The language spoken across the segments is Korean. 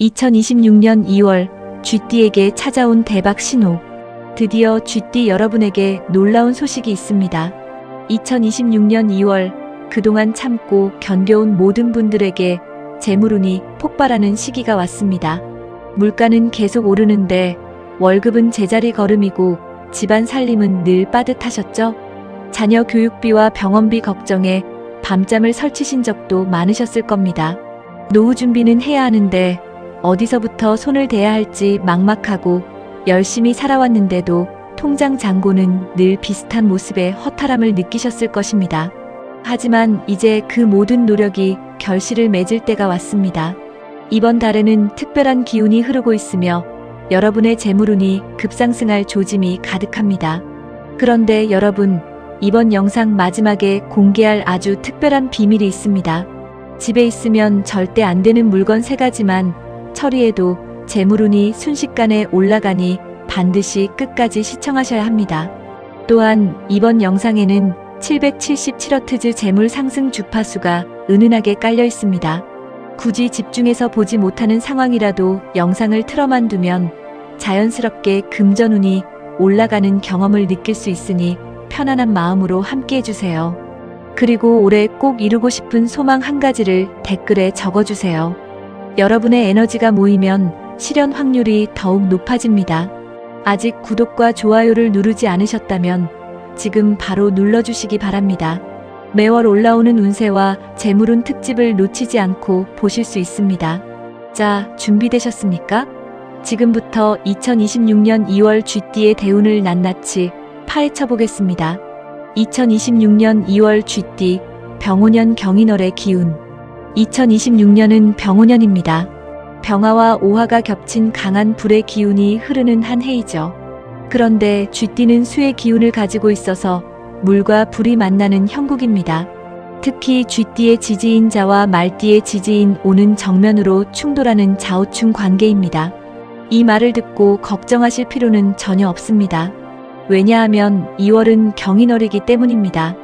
2026년 2월 쥐띠에게 찾아온 대박 신호. 드디어 쥐띠 여러분에게 놀라운 소식이 있습니다. 2026년 2월 그동안 참고 견뎌온 모든 분들에게 재물운이 폭발하는 시기가 왔습니다. 물가는 계속 오르는데 월급은 제자리 걸음이고 집안 살림은 늘 빠듯하셨죠? 자녀 교육비와 병원비 걱정에 밤잠을 설치신 적도 많으셨을 겁니다. 노후 준비는 해야 하는데 어디서부터 손을 대야 할지 막막하고 열심히 살아왔는데도 통장 잔고는 늘 비슷한 모습에 허탈함을 느끼셨을 것입니다. 하지만 이제 그 모든 노력이 결실을 맺을 때가 왔습니다. 이번 달에는 특별한 기운이 흐르고 있으며 여러분의 재물운이 급상승할 조짐이 가득합니다. 그런데 여러분, 이번 영상 마지막에 공개할 아주 특별한 비밀이 있습니다. 집에 있으면 절대 안 되는 물건 3가지만 처리해도 재물운이 순식간에 올라가니 반드시 끝까지 시청하셔야 합니다. 또한 이번 영상에는 777Hz 재물 상승 주파수가 은은하게 깔려 있습니다. 굳이 집중해서 보지 못하는 상황이라도 영상을 틀어만 두면 자연스럽게 금전운이 올라가는 경험을 느낄 수 있으니 편안한 마음으로 함께 해주세요. 그리고 올해 꼭 이루고 싶은 소망 1가지를 댓글에 적어주세요. 여러분의 에너지가 모이면 실현 확률이 더욱 높아집니다. 아직 구독과 좋아요를 누르지 않으셨다면 지금 바로 눌러주시기 바랍니다. 매월 올라오는 운세와 재물운 특집을 놓치지 않고 보실 수 있습니다. 자, 준비되셨습니까? 지금부터 2026년 2월 쥐띠의 대운을 낱낱이 파헤쳐 보겠습니다. 2026년 2월 쥐띠 병오년 경인월의 기운. 2026년은 병오년입니다. 병화와 오화가 겹친 강한 불의 기운이 흐르는 한 해이죠. 그런데 쥐띠는 수의 기운을 가지고 있어서 물과 불이 만나는 형국입니다. 특히 쥐띠의 지지인 자와 말띠의 지지인 오는 정면으로 충돌하는 좌우충 관계입니다. 이 말을 듣고 걱정하실 필요는 전혀 없습니다. 왜냐하면 2월은 경인월이기 때문입니다.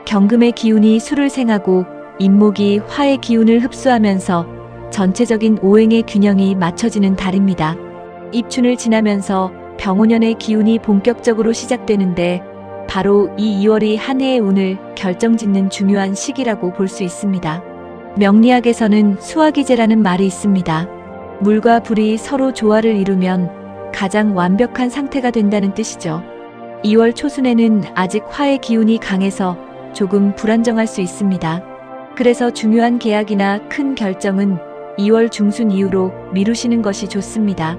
경금의 기운이 수를 생하고 인목이 화의 기운을 흡수하면서 전체적인 오행의 균형이 맞춰지는 달입니다. 입춘을 지나면서 병오년의 기운이 본격적으로 시작되는데 바로 이 2월이 한 해의 운을 결정짓는 중요한 시기라고 볼 수 있습니다. 명리학에서는 수화기제라는 말이 있습니다. 물과 불이 서로 조화를 이루면 가장 완벽한 상태가 된다는 뜻이죠. 2월 초순에는 아직 화의 기운이 강해서 조금 불안정할 수 있습니다. 그래서 중요한 계약이나 큰 결정은 2월 중순 이후로 미루시는 것이 좋습니다.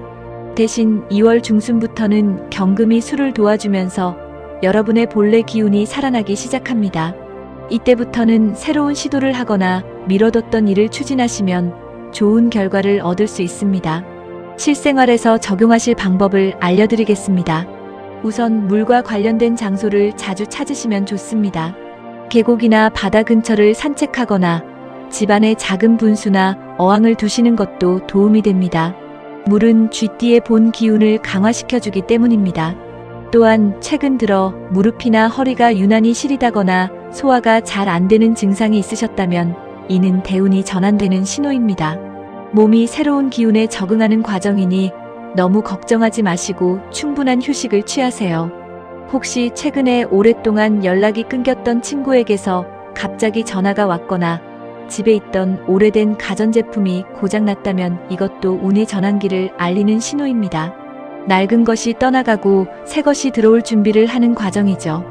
대신 2월 중순부터는 경금이 수를 도와주면서 여러분의 본래 기운이 살아나기 시작합니다. 이때부터는 새로운 시도를 하거나 미뤄뒀던 일을 추진하시면 좋은 결과를 얻을 수 있습니다. 실생활에서 적용하실 방법을 알려드리겠습니다. 우선 물과 관련된 장소를 자주 찾으시면 좋습니다. 계곡이나 바다 근처를 산책하거나 집안에 작은 분수나 어항을 두시는 것도 도움이 됩니다. 물은 쥐띠의 본 기운을 강화시켜주기 때문입니다. 또한 최근 들어 무릎이나 허리가 유난히 시리다거나 소화가 잘 안 되는 증상이 있으셨다면 이는 대운이 전환되는 신호입니다. 몸이 새로운 기운에 적응하는 과정이니 너무 걱정하지 마시고 충분한 휴식을 취하세요. 혹시 최근에 오랫동안 연락이 끊겼던 친구에게서 갑자기 전화가 왔거나 집에 있던 오래된 가전제품이 고장났다면 이것도 운의 전환기를 알리는 신호입니다. 낡은 것이 떠나가고 새 것이 들어올 준비를 하는 과정이죠.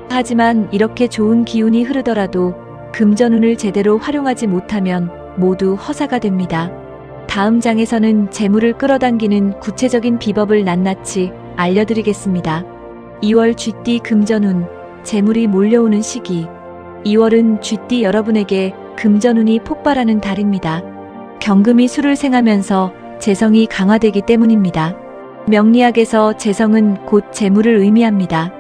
하지만 이렇게 좋은 기운이 흐르더라도 금전운을 제대로 활용하지 못하면 모두 허사가 됩니다. 다음 장에서는 재물을 끌어당기는 구체적인 비법을 낱낱이 알려드리겠습니다. 2월 쥐띠 금전운, 재물이 몰려오는 시기. 2월은 쥐띠 여러분에게 금전운이 폭발하는 달입니다. 경금이 수를 생하면서 재성이 강화되기 때문입니다. 명리학에서 재성은 곧 재물을 의미합니다.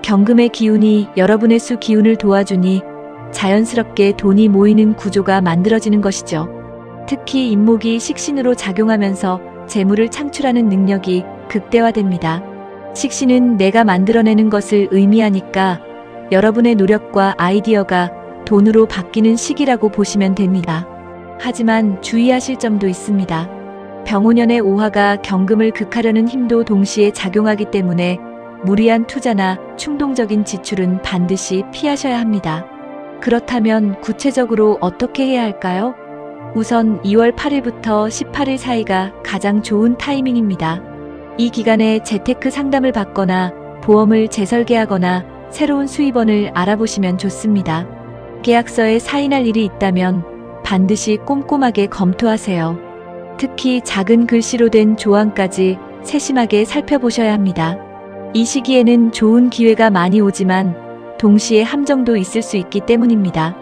경금의 기운이 여러분의 수 기운을 도와주니 자연스럽게 돈이 모이는 구조가 만들어지는 것이죠. 특히 인목이 식신으로 작용하면서 재물을 창출하는 능력이 극대화됩니다. 식신은 내가 만들어내는 것을 의미하니까 여러분의 노력과 아이디어가 돈으로 바뀌는 시기라고 보시면 됩니다. 하지만 주의하실 점도 있습니다. 병오년의 오화가 경금을 극하려는 힘도 동시에 작용하기 때문에 무리한 투자나 충동적인 지출은 반드시 피하셔야 합니다. 그렇다면 구체적으로 어떻게 해야 할까요? 우선 2월 8일부터 18일 사이가 가장 좋은 타이밍입니다. 이 기간에 재테크 상담을 받거나 보험을 재설계하거나 새로운 수입원을 알아보시면 좋습니다. 계약서에 사인할 일이 있다면 반드시 꼼꼼하게 검토하세요. 특히 작은 글씨로 된 조항까지 세심하게 살펴보셔야 합니다. 이 시기에는 좋은 기회가 많이 오지만 동시에 함정도 있을 수 있기 때문입니다.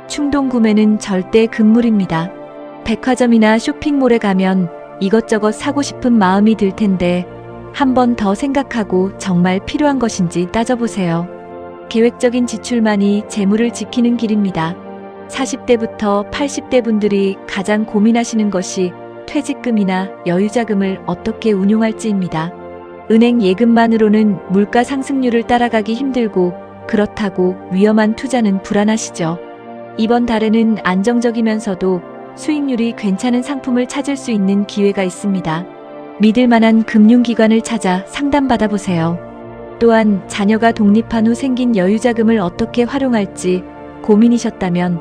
충동 구매는 절대 금물입니다. 백화점이나 쇼핑몰에 가면 이것저것 사고 싶은 마음이 들 텐데 한 번 더 생각하고 정말 필요한 것인지 따져보세요. 계획적인 지출만이 재물을 지키는 길입니다. 40대부터 80대 분들이 가장 고민하시는 것이 퇴직금이나 여유자금을 어떻게 운용할지입니다. 은행 예금만으로는 물가 상승률을 따라가기 힘들고 그렇다고 위험한 투자는 불안하시죠. 이번 달에는 안정적이면서도 수익률이 괜찮은 상품을 찾을 수 있는 기회가 있습니다. 믿을 만한 금융기관을 찾아 상담받아보세요. 또한 자녀가 독립한 후 생긴 여유자금을 어떻게 활용할지 고민이셨다면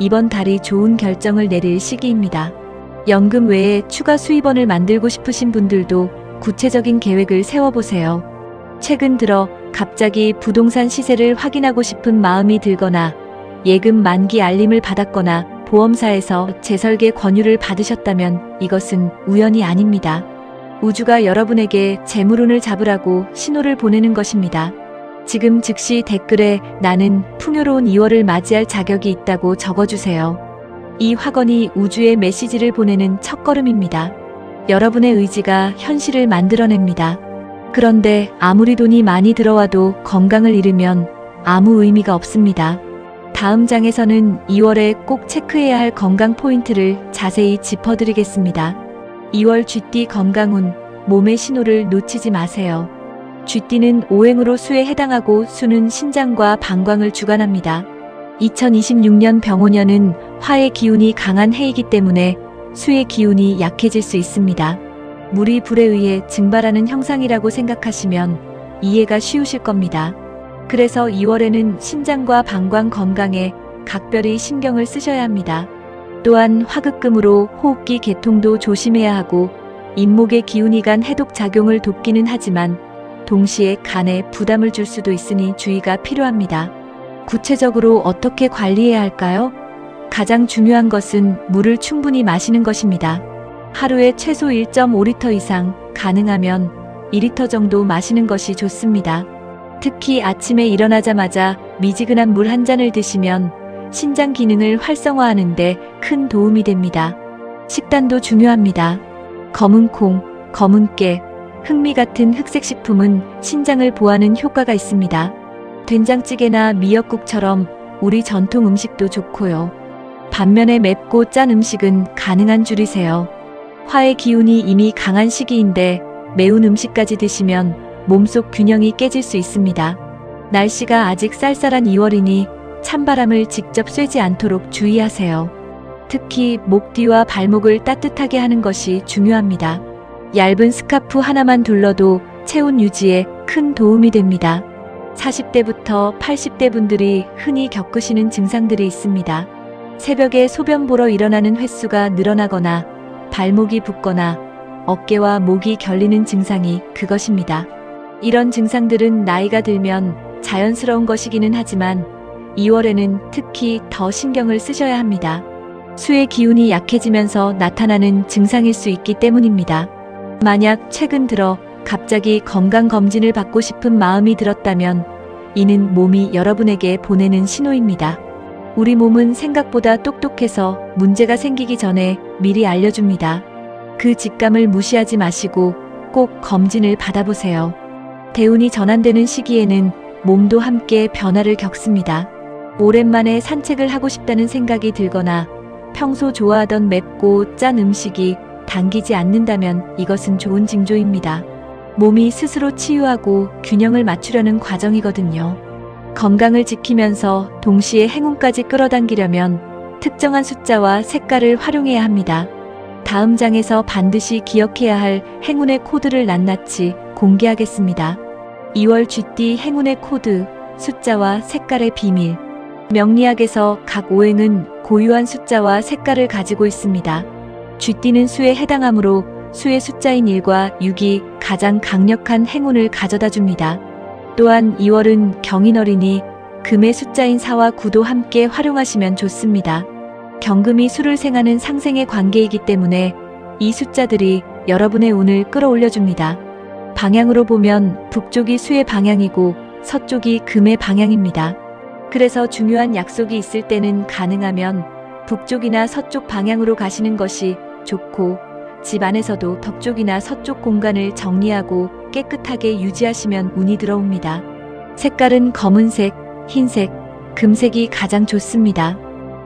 이번 달이 좋은 결정을 내릴 시기입니다. 연금 외에 추가 수입원을 만들고 싶으신 분들도 구체적인 계획을 세워보세요. 최근 들어 갑자기 부동산 시세를 확인하고 싶은 마음이 들거나 예금 만기 알림을 받았거나 보험사에서 재설계 권유를 받으셨다면 이것은 우연이 아닙니다. 우주가 여러분에게 재물운을 잡으라고 신호를 보내는 것입니다. 지금 즉시 댓글에 나는 풍요로운 2월을 맞이할 자격이 있다고 적어주세요. 이 확언이 우주의 메시지를 보내는 첫걸음입니다. 여러분의 의지가 현실을 만들어냅니다. 그런데 아무리 돈이 많이 들어와도 건강을 잃으면 아무 의미가 없습니다. 다음 장에서는 2월에 꼭 체크해야 할 건강 포인트를 자세히 짚어드리겠습니다. 2월 쥐띠 건강운, 몸의 신호를 놓치지 마세요. 쥐띠는 오행으로 수에 해당하고 수는 신장과 방광을 주관합니다. 2026년 병오년은 화의 기운이 강한 해이기 때문에 수의 기운이 약해질 수 있습니다. 물이 불에 의해 증발하는 형상이라고 생각하시면 이해가 쉬우실 겁니다. 그래서 2월에는 신장과 방광 건강에 각별히 신경을 쓰셔야 합니다. 또한 화극금으로 호흡기 개통도 조심해야 하고 인목의 기운이 간 해독 작용을 돕기는 하지만 동시에 간에 부담을 줄 수도 있으니 주의가 필요합니다. 구체적으로 어떻게 관리해야 할까요? 가장 중요한 것은 물을 충분히 마시는 것입니다. 하루에 최소 1.5리터 이상, 가능하면 2리터 정도 마시는 것이 좋습니다. 특히 아침에 일어나자마자 미지근한 물 한 잔을 드시면 신장 기능을 활성화하는 데 큰 도움이 됩니다. 식단도 중요합니다. 검은 콩, 검은 깨, 흑미 같은 흑색 식품은 신장을 보호하는 효과가 있습니다. 된장찌개나 미역국처럼 우리 전통 음식도 좋고요. 반면에 맵고 짠 음식은 가능한 줄이세요. 화의 기운이 이미 강한 시기인데 매운 음식까지 드시면 몸속 균형이 깨질 수 있습니다. 날씨가 아직 쌀쌀한 2월이니 찬바람을 직접 쐬지 않도록 주의하세요. 특히 목 뒤와 발목을 따뜻하게 하는 것이 중요합니다. 얇은 스카프 하나만 둘러도 체온 유지에 큰 도움이 됩니다. 40대부터 80대 분들이 흔히 겪으시는 증상들이 있습니다. 새벽에 소변 보러 일어나는 횟수가 늘어나거나 발목이 붓거나 어깨와 목이 결리는 증상이 그것입니다. 이런 증상들은 나이가 들면 자연스러운 것이기는 하지만 2월에는 특히 더 신경을 쓰셔야 합니다. 수의 기운이 약해지면서 나타나는 증상일 수 있기 때문입니다. 만약 최근 들어 갑자기 건강검진을 받고 싶은 마음이 들었다면 이는 몸이 여러분에게 보내는 신호입니다. 우리 몸은 생각보다 똑똑해서 문제가 생기기 전에 미리 알려줍니다. 그 직감을 무시하지 마시고 꼭 검진을 받아보세요. 대운이 전환되는 시기에는 몸도 함께 변화를 겪습니다. 오랜만에 산책을 하고 싶다는 생각이 들거나 평소 좋아하던 맵고 짠 음식이 당기지 않는다면 이것은 좋은 징조입니다. 몸이 스스로 치유하고 균형을 맞추려는 과정이거든요. 건강을 지키면서 동시에 행운까지 끌어당기려면 특정한 숫자와 색깔을 활용해야 합니다. 다음 장에서 반드시 기억해야 할 행운의 코드를 낱낱이 공개하겠습니다. 2월 쥐띠 행운의 코드, 숫자와 색깔의 비밀. 명리학에서 각 오행은 고유한 숫자와 색깔을 가지고 있습니다. 쥐띠는 수에 해당하므로 수의 숫자인 1과 6이 가장 강력한 행운을 가져다 줍니다. 또한 2월은 경인어린이 금의 숫자인 4와 9도 함께 활용하시면 좋습니다. 경금이 수를 생하는 상생의 관계이기 때문에 이 숫자들이 여러분의 운을 끌어올려줍니다. 방향으로 보면 북쪽이 수의 방향이고 서쪽이 금의 방향입니다. 그래서 중요한 약속이 있을 때는 가능하면 북쪽이나 서쪽 방향으로 가시는 것이 좋고, 집 안에서도 덕쪽이나 서쪽 공간을 정리하고 깨끗하게 유지하시면 운이 들어옵니다. 색깔은 검은색, 흰색, 금색이 가장 좋습니다.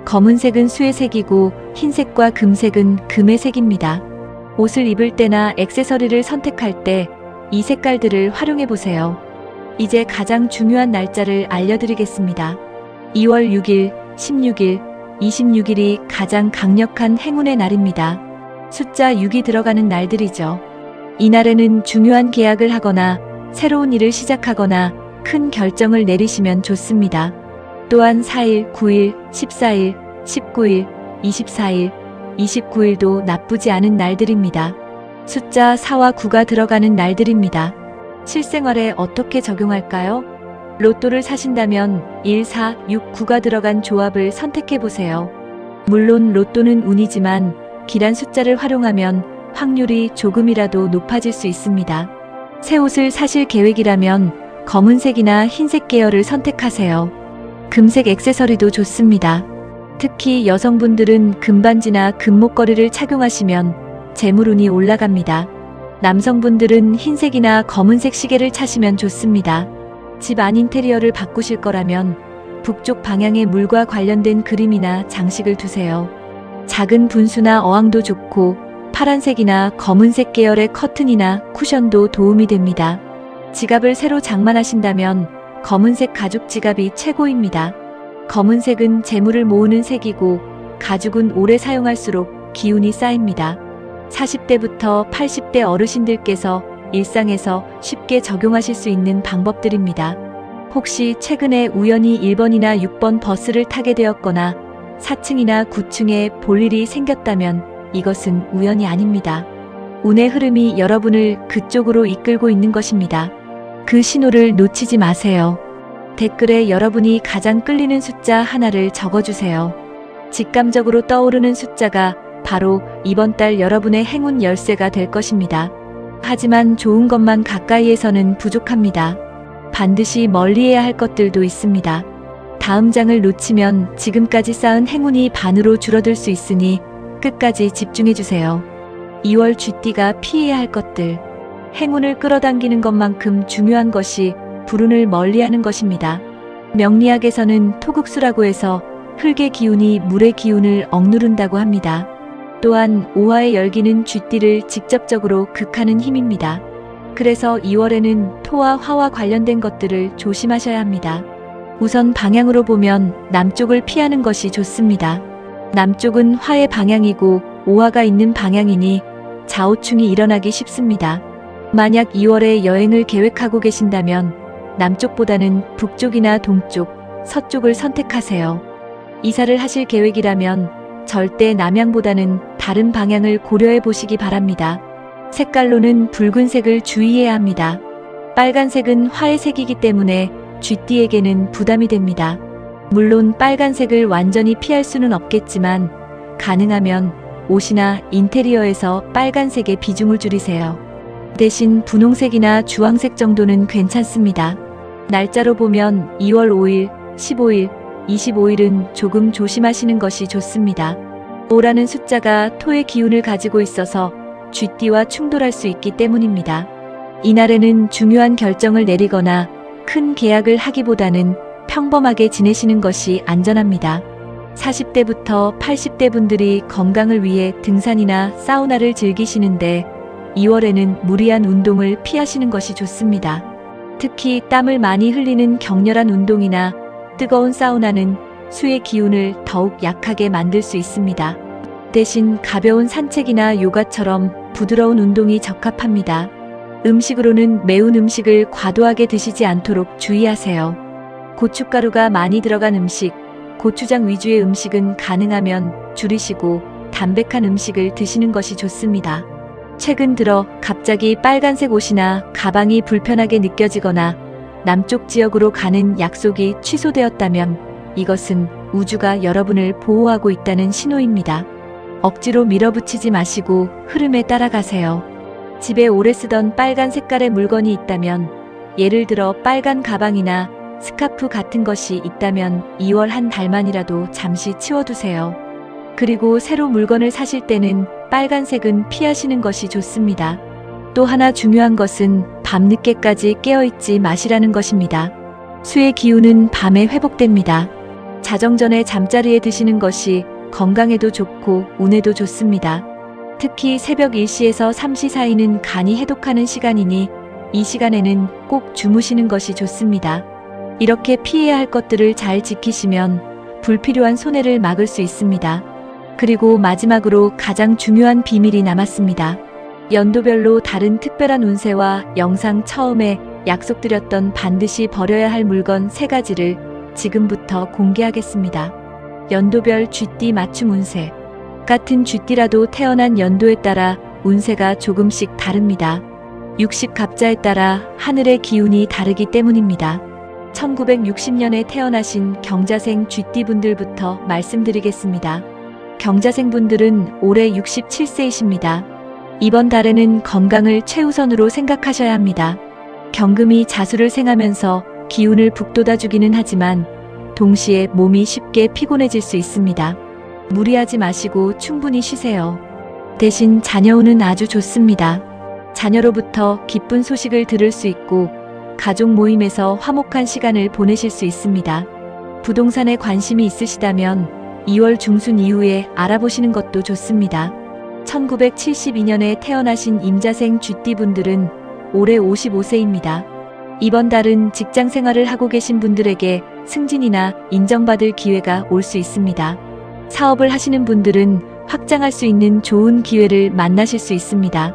검은색은 수의 색이고 흰색과 금색은 금의 색입니다. 옷을 입을 때나 액세서리를 선택할 때 이 색깔들을 활용해 보세요. 이제 가장 중요한 날짜를 알려드리겠습니다. 2월 6일, 16일, 26일이 가장 강력한 행운의 날입니다. 숫자 6이 들어가는 날들이죠. 이날에는 중요한 계약을 하거나 새로운 일을 시작하거나 큰 결정을 내리시면 좋습니다. 또한 4일, 9일, 14일, 19일, 24일, 29일도 나쁘지 않은 날들입니다. 숫자 4와 9가 들어가는 날들입니다. 실생활에 어떻게 적용할까요? 로또를 사신다면 1, 4, 6, 9가 들어간 조합을 선택해 보세요. 물론 로또는 운이지만 길한 숫자를 활용하면 확률이 조금이라도 높아질 수 있습니다. 새 옷을 사실 계획이라면 검은색이나 흰색 계열을 선택하세요. 금색 액세서리도 좋습니다. 특히 여성분들은 금반지나 금목걸이를 착용하시면 재물운이 올라갑니다. 남성분들은 흰색이나 검은색 시계를 차시면 좋습니다. 집 안 인테리어를 바꾸실 거라면 북쪽 방향의 물과 관련된 그림이나 장식을 두세요. 작은 분수나 어항도 좋고 파란색이나 검은색 계열의 커튼이나 쿠션도 도움이 됩니다. 지갑을 새로 장만하신다면 검은색 가죽 지갑이 최고입니다. 검은색은 재물을 모으는 색이고 가죽은 오래 사용할수록 기운이 쌓입니다. 40대부터 80대 어르신들께서 일상에서 쉽게 적용하실 수 있는 방법들입니다. 혹시 최근에 우연히 1번이나 6번 버스를 타게 되었거나 4층이나 9층에 볼 일이 생겼다면 이것은 우연이 아닙니다. 운의 흐름이 여러분을 그쪽으로 이끌고 있는 것입니다. 그 신호를 놓치지 마세요. 댓글에 여러분이 가장 끌리는 숫자 하나를 적어주세요. 직감적으로 떠오르는 숫자가 바로 이번 달 여러분의 행운 열쇠가 될 것입니다. 하지만 좋은 것만 가까이에서는 부족합니다. 반드시 멀리해야 할 것들도 있습니다. 다음 장을 놓치면 지금까지 쌓은 행운이 반으로 줄어들 수 있으니 끝까지 집중해주세요. 2월 쥐띠가 피해야 할 것들. 행운을 끌어당기는 것만큼 중요한 것이 불운을 멀리하는 것입니다. 명리학에서는 토국수라고 해서 흙의 기운이 물의 기운을 억누른다고 합니다. 또한 오화의 열기는 쥐띠를 직접적으로 극하는 힘입니다. 그래서 2월에는 토와 화와 관련된 것들을 조심하셔야 합니다. 우선 방향으로 보면 남쪽을 피하는 것이 좋습니다. 남쪽은 화의 방향이고 오화가 있는 방향이니 좌우충이 일어나기 쉽습니다. 만약 2월에 여행을 계획하고 계신다면 남쪽보다는 북쪽이나 동쪽, 서쪽을 선택하세요. 이사를 하실 계획이라면 절대 남향보다는 다른 방향을 고려해 보시기 바랍니다. 색깔로는 붉은색을 주의해야 합니다. 빨간색은 화의 색이기 때문에 쥐띠에게는 부담이 됩니다. 물론 빨간색을 완전히 피할 수는 없겠지만 가능하면 옷이나 인테리어에서 빨간색의 비중을 줄이세요. 대신 분홍색이나 주황색 정도는 괜찮습니다. 날짜로 보면 2월 5일, 15일, 25일은 조금 조심하시는 것이 좋습니다. 5라는 숫자가 토의 기운을 가지고 있어서 쥐띠와 충돌할 수 있기 때문입니다. 이날에는 중요한 결정을 내리거나 큰 계약을 하기보다는 평범하게 지내시는 것이 안전합니다. 40대부터 80대 분들이 건강을 위해 등산이나 사우나를 즐기시는데 2월에는 무리한 운동을 피하시는 것이 좋습니다. 특히 땀을 많이 흘리는 격렬한 운동이나 뜨거운 사우나는 수의 기운을 더욱 약하게 만들 수 있습니다. 대신 가벼운 산책이나 요가처럼 부드러운 운동이 적합합니다. 음식으로는 매운 음식을 과도하게 드시지 않도록 주의하세요. 고춧가루가 많이 들어간 음식, 고추장 위주의 음식은 가능하면 줄이시고 담백한 음식을 드시는 것이 좋습니다. 최근 들어 갑자기 빨간색 옷이나 가방이 불편하게 느껴지거나 남쪽 지역으로 가는 약속이 취소되었다면 이것은 우주가 여러분을 보호하고 있다는 신호입니다. 억지로 밀어붙이지 마시고 흐름에 따라가세요. 집에 오래 쓰던 빨간 색깔의 물건이 있다면, 예를 들어 빨간 가방이나 스카프 같은 것이 있다면 2월 한 달만이라도 잠시 치워두세요. 그리고 새로 물건을 사실 때는 빨간색은 피하시는 것이 좋습니다. 또 하나 중요한 것은 밤늦게까지 깨어있지 마시라는 것입니다. 수의 기운은 밤에 회복됩니다. 자정 전에 잠자리에 드시는 것이 건강에도 좋고 운에도 좋습니다. 특히 새벽 1시에서 3시 사이는 간이 해독하는 시간이니 이 시간에는 꼭 주무시는 것이 좋습니다. 이렇게 피해야 할 것들을 잘 지키시면 불필요한 손해를 막을 수 있습니다. 그리고 마지막으로 가장 중요한 비밀이 남았습니다. 연도별로 다른 특별한 운세와 영상 처음에 약속드렸던 반드시 버려야 할 물건 3가지를 지금부터 공개하겠습니다. 연도별 쥐띠 맞춤 운세. 같은 쥐띠라도 태어난 연도에 따라 운세가 조금씩 다릅니다. 60갑자에 따라 하늘의 기운이 다르기 때문입니다. 1960년에 태어나신 경자생 쥐띠분들부터 말씀드리겠습니다. 경자생분들은 올해 67세이십니다. 이번 달에는 건강을 최우선으로 생각하셔야 합니다. 경금이 자수를 생하면서 기운을 북돋아주기는 하지만 동시에 몸이 쉽게 피곤해질 수 있습니다. 무리하지 마시고 충분히 쉬세요. 대신 자녀운은 아주 좋습니다. 자녀로부터 기쁜 소식을 들을 수 있고 가족 모임에서 화목한 시간을 보내실 수 있습니다. 부동산에 관심이 있으시다면 2월 중순 이후에 알아보시는 것도 좋습니다. 1972년에 태어나신 임자생 쥐띠분들은 올해 55세입니다. 이번 달은 직장 생활을 하고 계신 분들에게 승진이나 인정받을 기회가 올 수 있습니다. 사업을 하시는 분들은 확장할 수 있는 좋은 기회를 만나실 수 있습니다.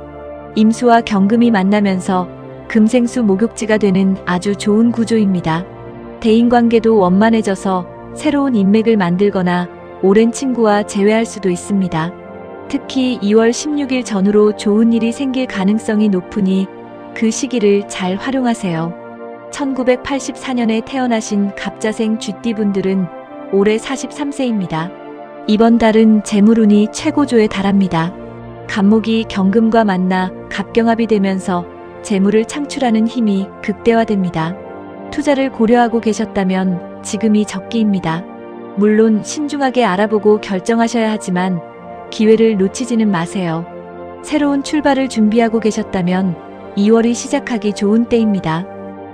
임수와 경금이 만나면서 금생수 목욕지가 되는 아주 좋은 구조입니다. 대인관계도 원만해져서 새로운 인맥을 만들거나 오랜 친구와 재회할 수도 있습니다. 특히 2월 16일 전후로 좋은 일이 생길 가능성이 높으니 그 시기를 잘 활용하세요. 1984년에 태어나신 갑자생 쥐띠분들은 올해 43세입니다. 이번 달은 재물운이 최고조에 달합니다. 갑목이 경금과 만나 갑경합이 되면서 재물을 창출하는 힘이 극대화됩니다. 투자를 고려하고 계셨다면 지금이 적기입니다. 물론 신중하게 알아보고 결정하셔야 하지만 기회를 놓치지는 마세요. 새로운 출발을 준비하고 계셨다면 2월이 시작하기 좋은 때입니다.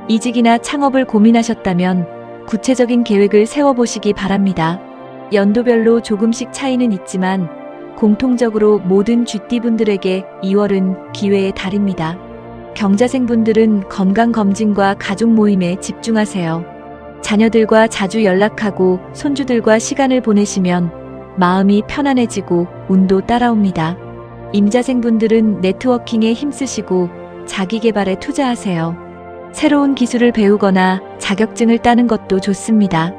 이직이나 창업을 고민하셨다면 구체적인 계획을 세워보시기 바랍니다. 연도별로 조금씩 차이는 있지만 공통적으로 모든 쥐띠분들에게 2월은 기회의 달입니다. 경자생분들은 건강검진과 가족 모임에 집중하세요. 자녀들과 자주 연락하고 손주들과 시간을 보내시면 마음이 편안해지고 운도 따라옵니다. 임자생분들은 네트워킹에 힘쓰시고 자기 개발에 투자하세요. 새로운 기술을 배우거나 자격증을 따는 것도 좋습니다.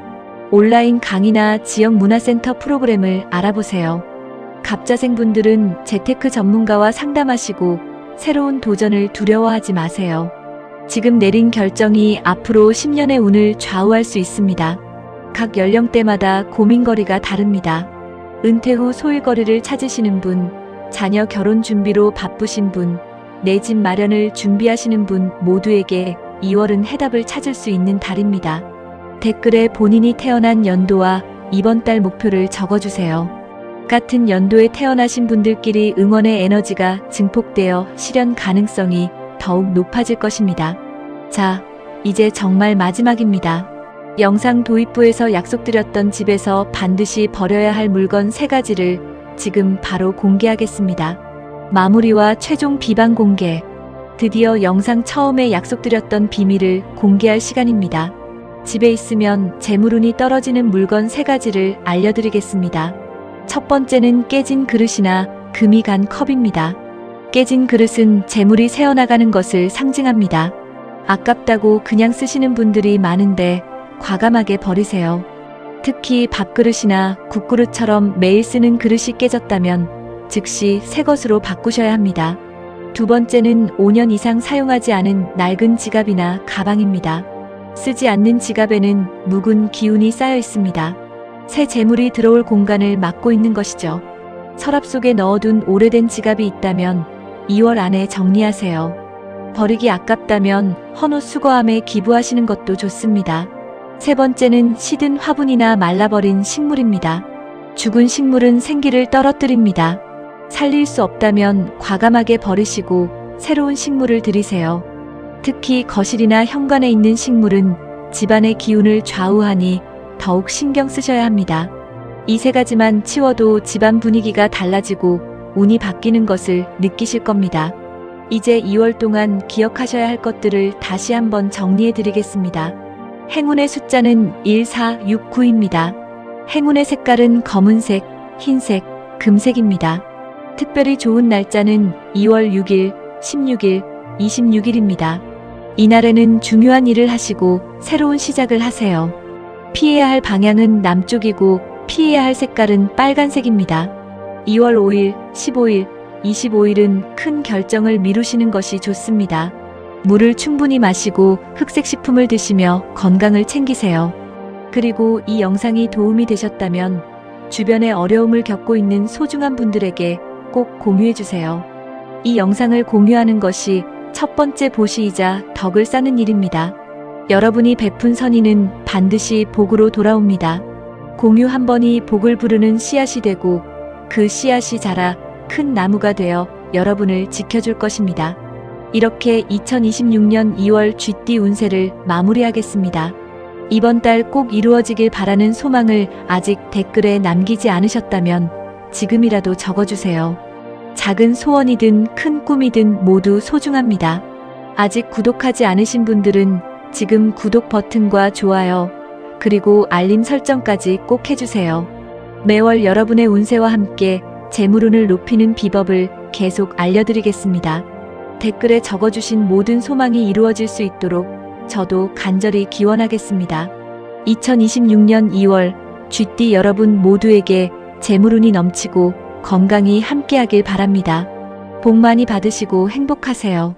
온라인 강의나 지역 문화센터 프로그램을 알아보세요. 갑자생분들은 재테크 전문가와 상담하시고 새로운 도전을 두려워하지 마세요. 지금 내린 결정이 앞으로 10년의 운을 좌우할 수 있습니다. 각 연령대마다 고민거리가 다릅니다. 은퇴 후 소일거리를 찾으시는 분, 자녀 결혼 준비로 바쁘신 분, 내 집 마련을 준비하시는 분 모두에게 2월은 해답을 찾을 수 있는 달입니다. 댓글에 본인이 태어난 연도와 이번 달 목표를 적어주세요. 같은 연도에 태어나신 분들끼리 응원의 에너지가 증폭되어 실현 가능성이 더욱 높아질 것입니다. 자, 이제 정말 마지막입니다. 영상 도입부에서 약속드렸던 집에서 반드시 버려야 할 물건 3가지를 지금 바로 공개하겠습니다. 마무리와 최종 비방 공개. 드디어 영상 처음에 약속드렸던 비밀을 공개할 시간입니다. 집에 있으면 재물운이 떨어지는 물건 3가지를 알려드리겠습니다. 첫 번째는 깨진 그릇이나 금이 간 컵입니다. 깨진 그릇은 재물이 새어나가는 것을 상징합니다. 아깝다고 그냥 쓰시는 분들이 많은데 과감하게 버리세요. 특히 밥그릇이나 국그릇처럼 매일 쓰는 그릇이 깨졌다면 즉시 새 것으로 바꾸셔야 합니다. 두 번째는 5년 이상 사용하지 않은 낡은 지갑이나 가방입니다. 쓰지 않는 지갑에는 묵은 기운이 쌓여 있습니다. 새 재물이 들어올 공간을 막고 있는 것이죠. 서랍 속에 넣어둔 오래된 지갑이 있다면 2월 안에 정리하세요. 버리기 아깝다면 헌옷 수거함에 기부하시는 것도 좋습니다. 세 번째는 시든 화분이나 말라버린 식물입니다. 죽은 식물은 생기를 떨어뜨립니다. 살릴 수 없다면 과감하게 버리시고 새로운 식물을 들이세요. 특히 거실이나 현관에 있는 식물은 집안의 기운을 좌우하니 더욱 신경 쓰셔야 합니다. 이 세 가지만 치워도 집안 분위기가 달라지고 운이 바뀌는 것을 느끼실 겁니다. 이제 2월 동안 기억하셔야 할 것들을 다시 한번 정리해 드리겠습니다. 행운의 숫자는 1, 4, 6, 9입니다. 행운의 색깔은 검은색, 흰색, 금색입니다. 특별히 좋은 날짜는 2월 6일, 16일, 26일입니다. 이날에는 중요한 일을 하시고 새로운 시작을 하세요. 피해야 할 방향은 남쪽이고 피해야 할 색깔은 빨간색입니다. 2월 5일, 15일, 25일은 큰 결정을 미루시는 것이 좋습니다. 물을 충분히 마시고 흑색 식품을 드시며 건강을 챙기세요. 그리고 이 영상이 도움이 되셨다면 주변에 어려움을 겪고 있는 소중한 분들에게 꼭 공유해주세요. 이 영상을 공유하는 것이 첫 번째 보시이자 덕을 쌓는 일입니다. 여러분이 베푼 선의는 반드시 복으로 돌아옵니다. 공유 한 번이 복을 부르는 씨앗이 되고 그 씨앗이 자라 큰 나무가 되어 여러분을 지켜줄 것입니다. 이렇게 2026년 2월 쥐띠 운세를 마무리하겠습니다. 이번 달 꼭 이루어지길 바라는 소망을 아직 댓글에 남기지 않으셨다면 지금이라도 적어주세요. 작은 소원이든 큰 꿈이든 모두 소중합니다. 아직 구독하지 않으신 분들은 지금 구독 버튼과 좋아요, 그리고 알림 설정까지 꼭 해주세요. 매월 여러분의 운세와 함께 재물운을 높이는 비법을 계속 알려드리겠습니다. 댓글에 적어주신 모든 소망이 이루어질 수 있도록 저도 간절히 기원하겠습니다. 2026년 2월 쥐띠 여러분 모두에게 재물운이 넘치고 건강히 함께하길 바랍니다. 복 많이 받으시고 행복하세요.